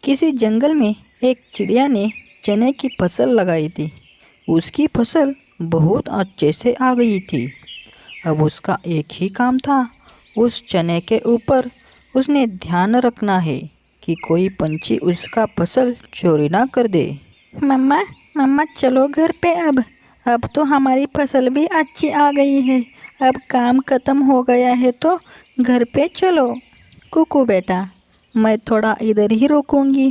किसी जंगल में एक चिड़िया ने चने की फसल लगाई थी। उसकी फसल बहुत अच्छे से आ गई थी। अब उसका एक ही काम था, उस चने के ऊपर उसने ध्यान रखना है कि कोई पंछी उसका फसल चोरी ना कर दे। मम्मा मम्मा चलो घर पे। अब तो हमारी फसल भी अच्छी आ गई है। अब काम खत्म हो गया है तो घर पे चलो। कुकू बेटा, मैं थोड़ा इधर ही रुकूंगी,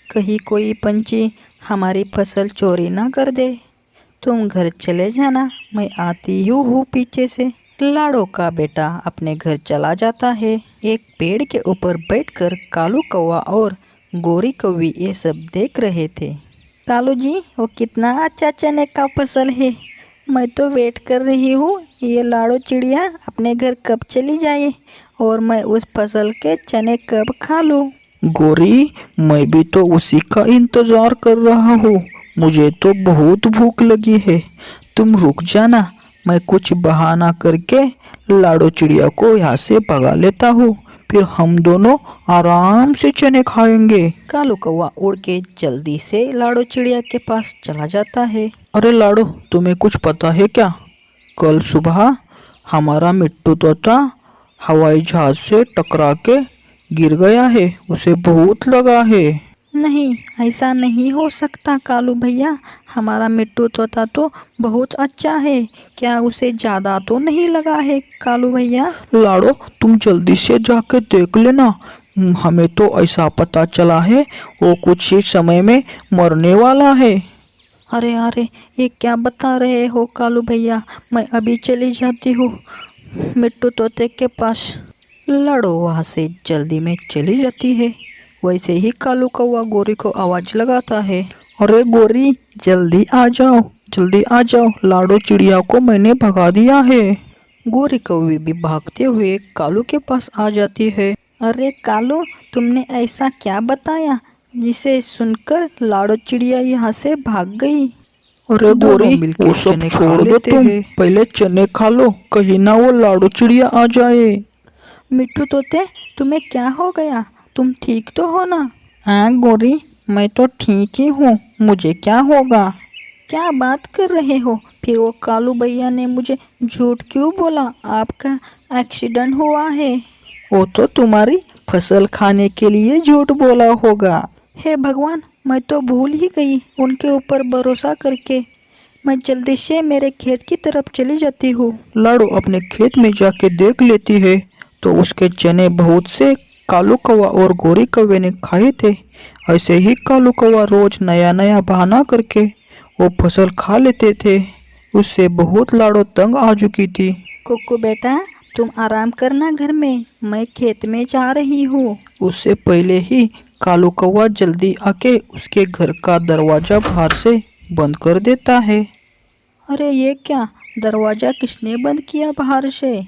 कहीं कोई पंछी हमारी फसल चोरी ना कर दे। तुम घर चले जाना, मैं आती ही हूँ पीछे से। लाड़ो का बेटा अपने घर चला जाता है। एक पेड़ के ऊपर बैठकर कालू कौवा और गोरी कौवी ये सब देख रहे थे। कालू जी, वो कितना अच्छा चने का फसल है। मैं तो वेट कर रही हूँ ये लाड़ो चिड़िया अपने घर कब चली जाए और मैं उस फसल के चने कब खा लूँ। गोरी, मैं भी तो उसी का इंतजार कर रहा हूँ। मुझे तो बहुत भूख लगी है। तुम रुक जाना, मैं कुछ बहाना करके लाड़ो चिड़िया को यहाँ से भगा लेता हूँ। फिर हम दोनों आराम से चने खाएंगे। कालू कौवा उड़ के जल्दी से लाड़ो चिड़िया के पास चला जाता है। अरे लाड़ो, तुम्हें कुछ पता है क्या? कल सुबह हमारा मिट्टू तोता हवाई जहाज से टकरा के गिर गया है। उसे बहुत लगा है। नहीं, ऐसा नहीं हो सकता कालू भैया। हमारा मिट्टू तोता तो बहुत अच्छा है। क्या उसे ज़्यादा तो नहीं लगा है कालू भैया? लाड़ो, तुम जल्दी से जाके देख लेना। हमें तो ऐसा पता चला है वो कुछ ही समय में मरने वाला है। अरे अरे, ये क्या बता रहे हो कालू भैया? मैं अभी चली जाती हूँ मिट्टू तोते के पास। लड़ो वहाँ से जल्दी में चली जाती है। वैसे ही कालू कौवा गोरी को आवाज़ लगाता है। अरे गोरी, जल्दी आ जाओ, जल्दी आ जाओ, लाड़ो चिड़िया को मैंने भगा दिया है। गोरी कौवी भी भागते हुए कालू के पास आ जाती है। अरे कालू, तुमने ऐसा क्या बताया जिसे सुनकर लाड़ो चिड़िया यहाँ से भाग गई? अरे दोनों गोरी, मिलके वो सब चने खा छोड़ दो, लेते तुम हैं। पहले चने खा लो, कहीं ना वो लाड़ो चिड़िया आ जाए। मिट्टू तोते, तुम्हें क्या हो गया? तुम ठीक तो हो ना? हाँ गोरी, मैं तो ठीक ही हूँ, मुझे क्या होगा? क्या बात कर रहे हो? फिर वो कालू भैया ने मुझे झूठ क्यों बोला? आपका एक्सीडेंट हुआ है। वो तो तुम्हारी फसल खाने के लिए झूठ बोला होगा। हे भगवान, मैं तो भूल ही गई उनके ऊपर भरोसा करके। मैं जल्दी से मेरे खेत की तरफ चली जाती हूँ। लाड़ो अपने खेत में जाके देख लेती है तो उसके चने बहुत से कालू कौवा और गोरी कौवे ने खाए थे। ऐसे ही कालू कौवा रोज नया नया बहाना करके वो फसल खा लेते थे। उससे बहुत लाड़ो तंग आ चुकी थी। कुक्कू बेटा, तुम आराम करना घर में, मैं खेत में जा रही हूँ। उससे पहले ही कालू कौवा जल्दी आके उसके घर का दरवाजा बाहर से बंद कर देता है। अरे ये क्या? दरवाज़ा किसने बंद किया बाहर से?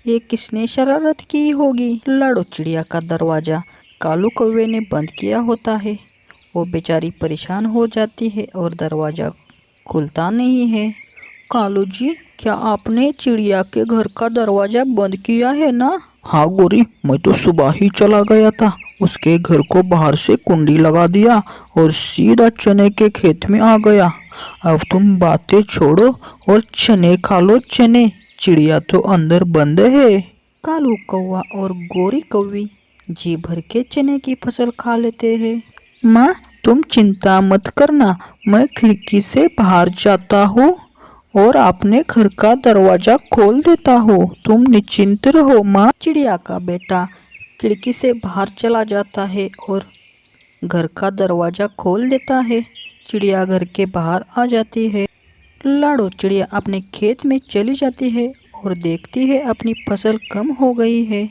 ये किसने शरारत की होगी? लाड़ो चिड़िया का दरवाज़ा कालू कौवे ने बंद किया होता है। वो बेचारी परेशान हो जाती है और दरवाज़ा खुलता नहीं है। कालू जी, क्या आपने चिड़िया के घर का दरवाज़ा बंद किया है ना? हाँ गोरी, मैं तो सुबह ही चला गया था, उसके घर को बाहर से कुंडी लगा दिया और सीधा चने के खेत में आ गया। अब तुम बातें छोड़ो और चने खा लो चने, चिड़िया तो अंदर बंद है। कालू कौवा और गोरी कौवी जी भर के चने की फसल खा लेते हैं। माँ, तुम चिंता मत करना, मैं खिड़की से बाहर जाता हूँ और अपने घर का दरवाजा खोल देता हूँ, तुम निश्चिंत रहो माँ। चिड़िया का बेटा खिड़की से बाहर चला जाता है और घर का दरवाज़ा खोल देता है। चिड़िया घर के बाहर आ जाती है। लाड़ो चिड़िया अपने खेत में चली जाती है और देखती है अपनी फसल कम हो गई है।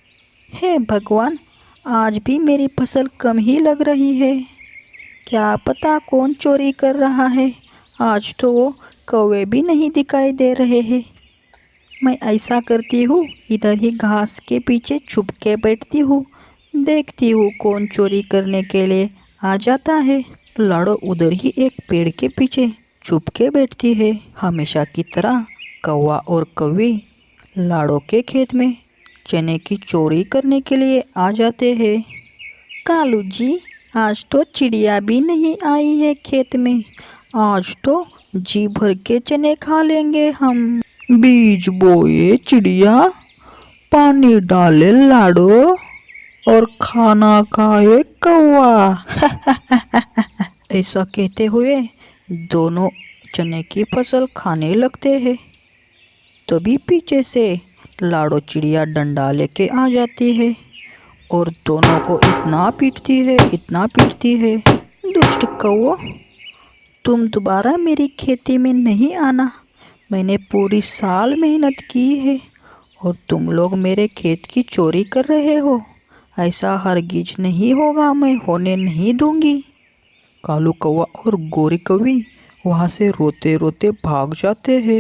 हे भगवान, आज भी मेरी फसल कम ही लग रही है। क्या पता कौन चोरी कर रहा है? आज तो वो कौवे भी नहीं दिखाई दे रहे हैं। मैं ऐसा करती हूँ, इधर ही घास के पीछे छुप के बैठती हूँ, देखती हूँ कौन चोरी करने के लिए आ जाता है। लाड़ो उधर ही एक पेड़ के पीछे छुप के बैठती है। हमेशा की तरह कौवा और कौवी लाड़ो के खेत में चने की चोरी करने के लिए आ जाते हैं। कालू जी, आज तो चिड़िया भी नहीं आई है खेत में। आज तो जी भर के चने खा लेंगे हम। बीज बोए चिड़िया, पानी डाले लाडो, और खाना खाए कौवा। ऐसा कहते हुए दोनों चने की फसल खाने लगते हैं। तभी पीछे से लाडो चिड़िया डंडा लेके आ जाती है और दोनों को इतना पीटती है। दुष्ट कौवा, तुम दोबारा मेरी खेती में नहीं आना। मैंने पूरी साल मेहनत की है और तुम लोग मेरे खेत की चोरी कर रहे हो। ऐसा हरगिज नहीं होगा, मैं होने नहीं दूंगी। कालू कौवा और गोरी कौवी वहाँ से रोते रोते भाग जाते हैं।